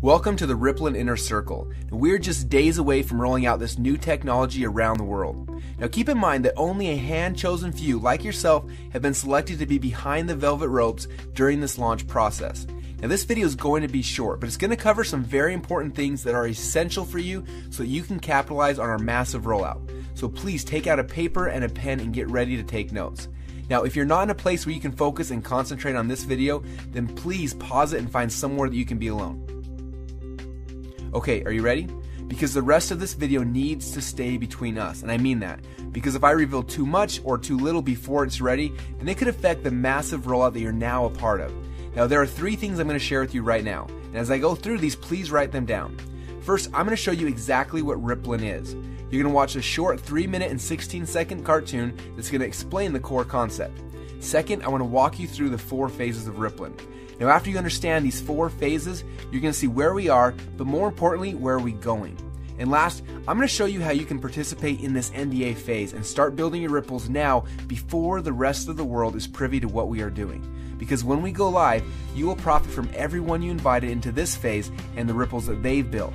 Welcome to the Rippln Inner Circle. We're just days away from rolling out this new technology around the world. Now keep in mind that only a hand-chosen few like yourself have been selected to be behind the velvet ropes during this launch process. Now this video is going to be short, but it's going to cover some very important things that are essential for you so that you can capitalize on our massive rollout. So please take out a paper and a pen and get ready to take notes. Now if you're not in a place where you can focus and concentrate on this video, then please pause it and find somewhere that you can be alone. Okay, are you ready? Because the rest of this video needs to stay between us, and I mean that. Because if I reveal too much or too little before it's ready, then it could affect the massive rollout that you're now a part of. Now there are 3 things I'm going to share with you right now, and as I go through these, please write them down. First, I'm going to show you exactly what Rippln is. You're going to watch a short 3-minute and 16-second cartoon that's going to explain the core concept. Second, I want to walk you through the 4 phases of Rippln. Now after you understand these 4 phases, you're going to see where we are, but more importantly, where are we going. And last, I'm going to show you how you can participate in this NDA phase and start building your ripples now before the rest of the world is privy to what we are doing. Because when we go live, you will profit from everyone you invited into this phase and the ripples that they've built.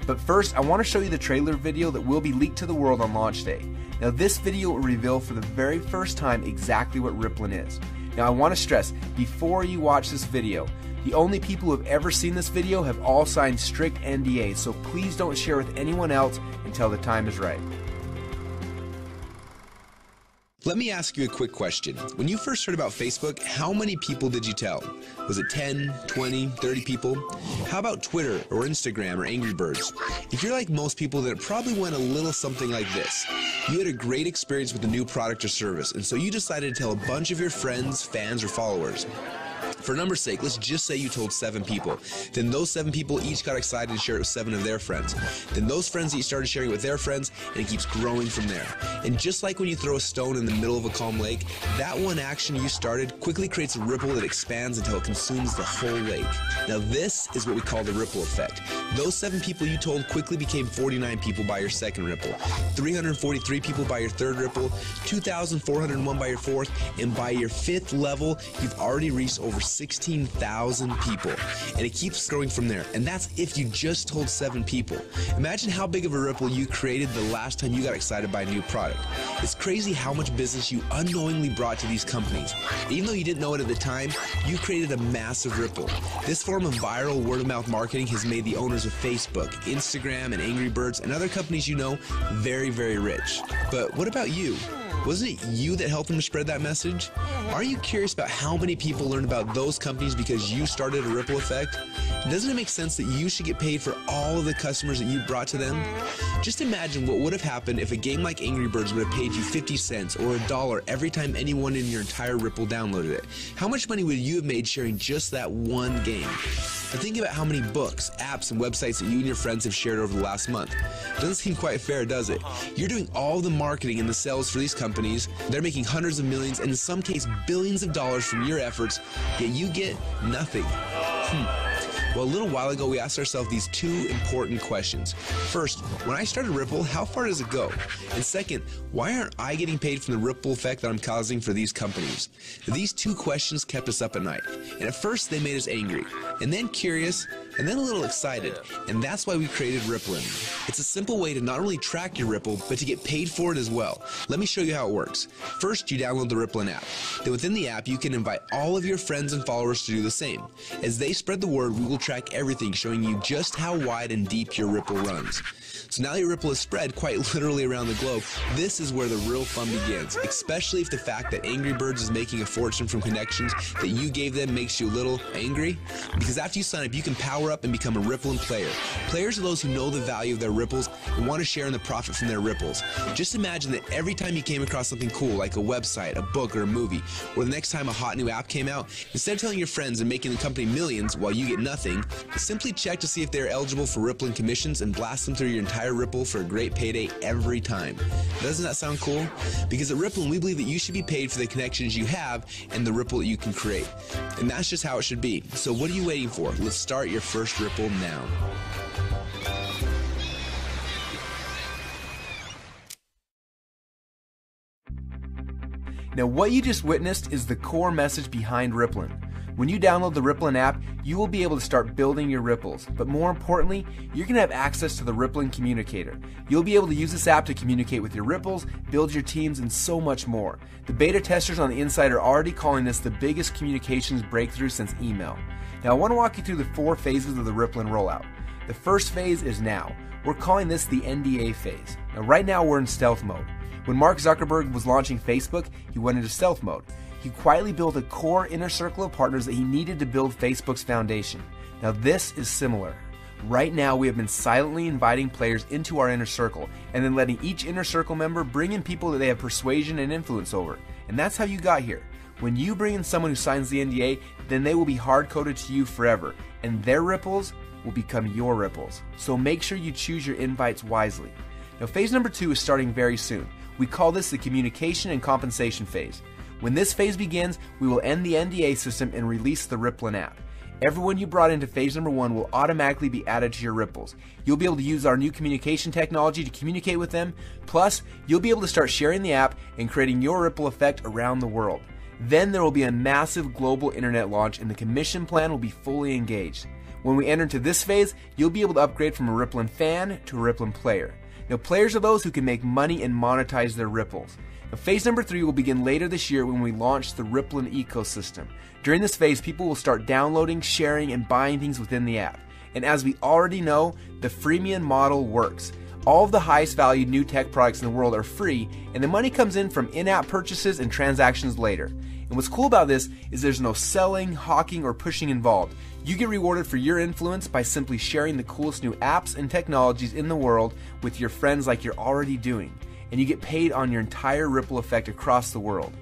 But first, I want to show you the trailer video that will be leaked to the world on launch day. Now this video will reveal for the very first time exactly what Rippln is. Now I want to stress, before you watch this video, the only people who have ever seen this video have all signed strict NDAs, so please don't share with anyone else until the time is right. Let me ask you a quick question. When you first heard about Facebook, how many people did you tell? Was it 10, 20, 30 people? How about Twitter or Instagram or Angry Birds? If you're like most people, then it probably went a little something like this. You had a great experience with a new product or service, and so you decided to tell a bunch of your friends, fans, or followers. For numbers' sake, let's just say you told 7 people. Then those 7 people each got excited to share it with 7 of their friends. Then those friends each started sharing it with their friends, and it keeps growing from there. And just like when you throw a stone in the middle of a calm lake, that one action you started quickly creates a ripple that expands until it consumes the whole lake. Now this is what we call the ripple effect. Those 7 people you told quickly became 49 people by your second ripple, 343 people by your third ripple, 2,401 by your fourth, and by your 5th level, you've already reached over 16,000 people, and it keeps growing from there. And that's if you just told 7 people. Imagine how big of a ripple you created the last time you got excited by a new product. It's crazy how much business you unknowingly brought to these companies. Even though you didn't know it at the time, you created a massive ripple. This form of viral word-of-mouth marketing has made the owners of Facebook, Instagram, and Angry Birds, and other companies you know very, very rich. But what about you? Wasn't it you that helped them to spread that message? Are you curious about how many people learned about those companies because you started a ripple effect? Doesn't it make sense that you should get paid for all of the customers that you brought to them? Just imagine what would have happened if a game like Angry Birds would have paid you 50 cents or $1 every time anyone in your entire Ripple downloaded it. How much money would you have made sharing just that one game? Now think about how many books, apps, and websites that you and your friends have shared over the last month. Doesn't seem quite fair, does it? You're doing all the marketing and the sales for these companies. They're making hundreds of millions, and in some cases billions of dollars from your efforts, yet you get nothing. Well, a little while ago, we asked ourselves these 2 important questions. First, when I started Ripple, how far does it go? And second, why aren't I getting paid from the ripple effect that I'm causing for these companies? These 2 questions kept us up at night. And at first, they made us angry, and then curious, and then a little excited. And that's why we created Rippln. It's a simple way to not only track your Ripple, but to get paid for it as well. Let me show you how it works. First, you download the Rippln app. Then within the app, you can invite all of your friends and followers to do the same. As they spread the word, we will track everything, showing you just how wide and deep your Ripple runs. So now your Ripple is spread quite literally around the globe. This is where the real fun begins, especially if the fact that Angry Birds is making a fortune from connections that you gave them makes you a little angry. Because after you sign up, you can power up and become a Rippln player. Players are those who know the value of their ripples and want to share in the profit from their ripples. Just imagine that every time you came across something cool like a website, a book, or a movie, or the next time a hot new app came out, instead of telling your friends and making the company millions while you get nothing, simply check to see if they're eligible for Rippln commissions and blast them through your entire Ripple for a great payday every time. Doesn't that sound cool? Because at Rippln, we believe that you should be paid for the connections you have and the ripple that you can create. And that's just how it should be. So what are you waiting for? Let's start your first Ripple now. Now what you just witnessed is the core message behind Rippln. When you download the Rippln app, you will be able to start building your ripples, but more importantly, you're going to have access to the Rippln Communicator. You'll be able to use this app to communicate with your ripples, build your teams, and so much more. The beta testers on the inside are already calling this the biggest communications breakthrough since email. Now I want to walk you through the 4 phases of the Rippln rollout. The first phase is now. We're calling this the NDA phase. Now right now we're in stealth mode. When Mark Zuckerberg was launching Facebook, he went into stealth mode. He quietly built a core inner circle of partners that he needed to build Facebook's foundation. Now this is similar. Right now we have been silently inviting players into our inner circle and then letting each inner circle member bring in people that they have persuasion and influence over. And that's how you got here. When you bring in someone who signs the NDA, then they will be hard-coded to you forever, and their ripples will become your ripples. So make sure you choose your invites wisely. Now phase number 2 is starting very soon. We call this the communication and compensation phase. When this phase begins, we will end the NDA system and release the Rippln app. Everyone you brought into phase number 1 will automatically be added to your ripples. You'll be able to use our new communication technology to communicate with them, plus you'll be able to start sharing the app and creating your ripple effect around the world. Then there will be a massive global internet launch and the commission plan will be fully engaged. When we enter into this phase, you'll be able to upgrade from a Rippln fan to a Rippln player. Now players are those who can make money and monetize their ripples. Now, phase number 3 will begin later this year when we launch the Rippln ecosystem. During this phase, people will start downloading, sharing, and buying things within the app. And as we already know, the freemium model works. All of the highest valued new tech products in the world are free, and the money comes in from in-app purchases and transactions later. And what's cool about this is there's no selling, hawking, or pushing involved. You get rewarded for your influence by simply sharing the coolest new apps and technologies in the world with your friends like you're already doing. And you get paid on your entire ripple effect across the world.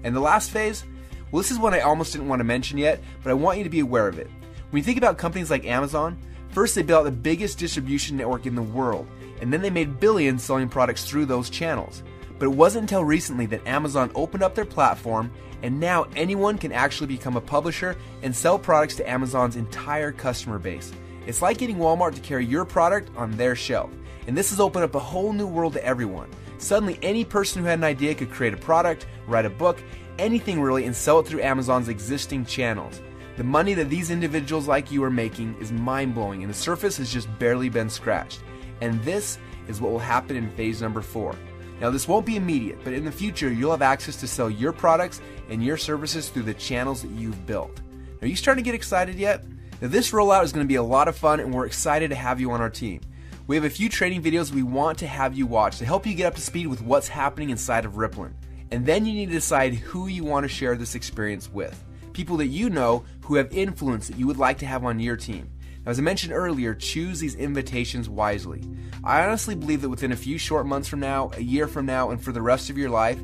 And the last phase? Well, this is one I almost didn't want to mention yet, but I want you to be aware of it. When you think about companies like Amazon, first they built the biggest distribution network in the world, and then they made billions selling products through those channels. But it wasn't until recently that Amazon opened up their platform, and now anyone can actually become a publisher and sell products to Amazon's entire customer base. It's like getting Walmart to carry your product on their shelf. And this has opened up a whole new world to everyone. Suddenly, any person who had an idea could create a product, write a book, anything really, and sell it through Amazon's existing channels. The money that these individuals like you are making is mind-blowing, and the surface has just barely been scratched. And this is what will happen in phase number 4. Now, this won't be immediate, but in the future, you'll have access to sell your products and your services through the channels that you've built. Are you starting to get excited yet? Now, this rollout is going to be a lot of fun, and we're excited to have you on our team. We have a few training videos we want to have you watch to help you get up to speed with what's happening inside of Rippln. And then you need to decide who you want to share this experience with. People that you know who have influence that you would like to have on your team. Now, as I mentioned earlier, choose these invitations wisely. I honestly believe that within a few short months from now, a year from now, and for the rest of your life,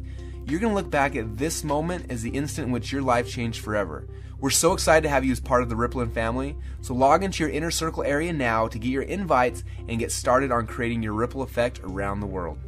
you're going to look back at this moment as the instant in which your life changed forever. We're so excited to have you as part of the Rippln family, so log into your inner circle area now to get your invites and get started on creating your ripple effect around the world.